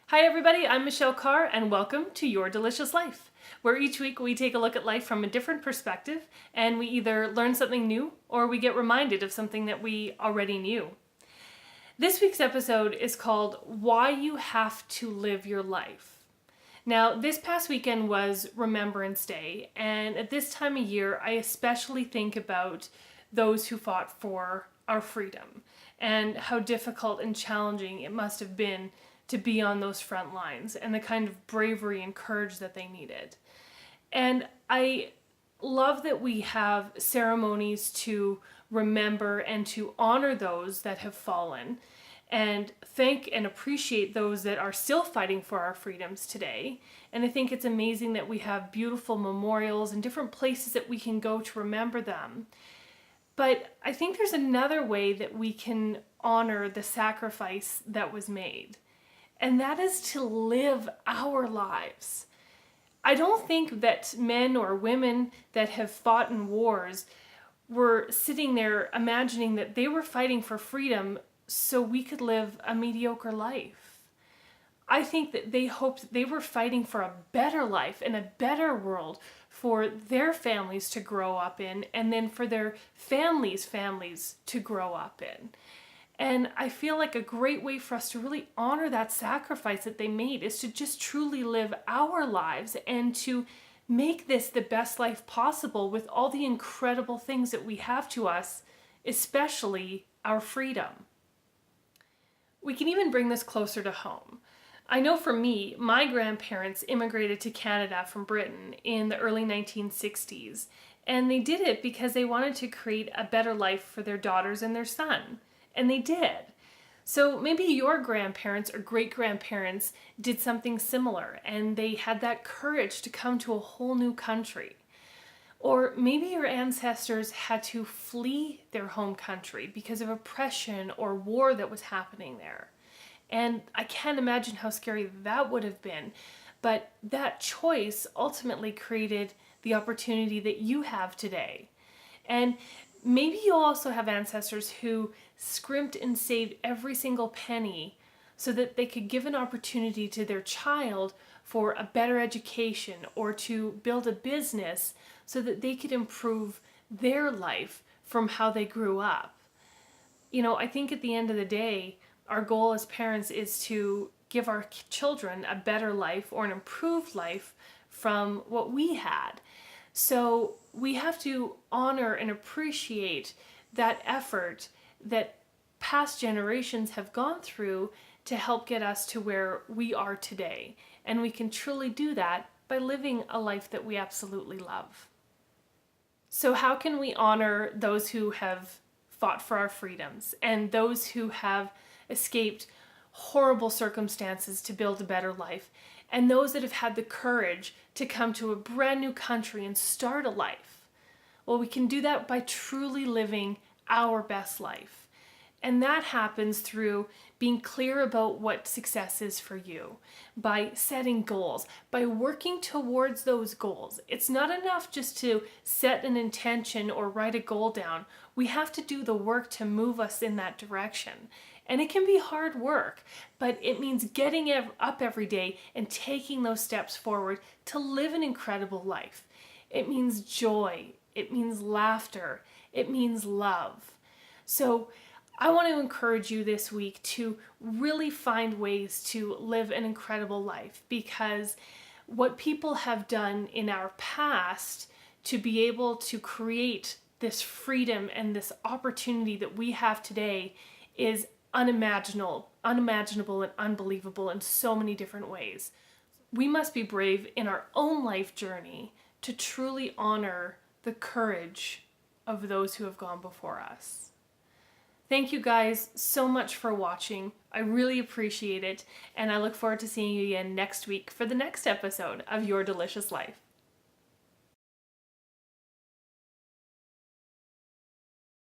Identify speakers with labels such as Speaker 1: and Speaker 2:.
Speaker 1: Hi everybody, I'm Michelle Carre and welcome to Your Delicious Life, where each week we take a look at life from a different perspective and we either learn something new or we get reminded of something that we already knew. This week's episode is called Why You Have to Live Your Life. Now, this past weekend was Remembrance Day, and at this time of year I especially think about those who fought for our freedom and how difficult and challenging it must have been to be on those front lines and the kind of bravery and courage that they needed. And I love that we have ceremonies to remember and to honor those that have fallen and thank and appreciate those that are still fighting for our freedoms today. And I think it's amazing that we have beautiful memorials and different places that we can go to remember them. But I think there's another way that we can honor the sacrifice that was made. And that is to live our lives. I don't think that men or women that have fought in wars were sitting there imagining that they were fighting for freedom so we could live a mediocre life. I think that they hoped they were fighting for a better life and a better world for their families to grow up in, and then for their families' families to grow up in. And I feel like a great way for us to really honor that sacrifice that they made is to just truly live our lives and to make this the best life possible with all the incredible things that we have to us, especially our freedom. We can even bring this closer to home. I know for me, my grandparents immigrated to Canada from Britain in the early 1960s, and they did it because they wanted to create a better life for their daughters and their son. And they did. So maybe your grandparents or great-grandparents did something similar and they had that courage to come to a whole new country. Or maybe your ancestors had to flee their home country because of oppression or war that was happening there. And I can't imagine how scary that would have been. But that choice ultimately created the opportunity that you have today. And maybe you also have ancestors who scrimped and saved every single penny so that they could give an opportunity to their child for a better education or to build a business so that they could improve their life from how they grew up. I think at the end of the day, our goal as parents is to give our children a better life or an improved life from what we had. So we have to honor and appreciate that effort that past generations have gone through to help get us to where we are today. And we can truly do that by living a life that we absolutely love. So how can we honor those who have fought for our freedoms and those who have escaped horrible circumstances to build a better life, and those that have had the courage to come to a brand new country and start a life? Well, we can do that by truly living our best life. And that happens through being clear about what success is for you, by setting goals, by working towards those goals. It's not enough just to set an intention or write a goal down. We have to do the work to move us in that direction. And it can be hard work, but it means getting up every day and taking those steps forward to live an incredible life. It means joy. It means laughter. It means love. So I want to encourage you this week to really find ways to live an incredible life, because what people have done in our past to be able to create this freedom and this opportunity that we have today is unimaginable and unbelievable in so many different ways. We must be brave in our own life journey to truly honor the courage of those who have gone before us. Thank you guys so much for watching. I really appreciate it, and I look forward to seeing you again next week for the next episode of Your Delicious Life.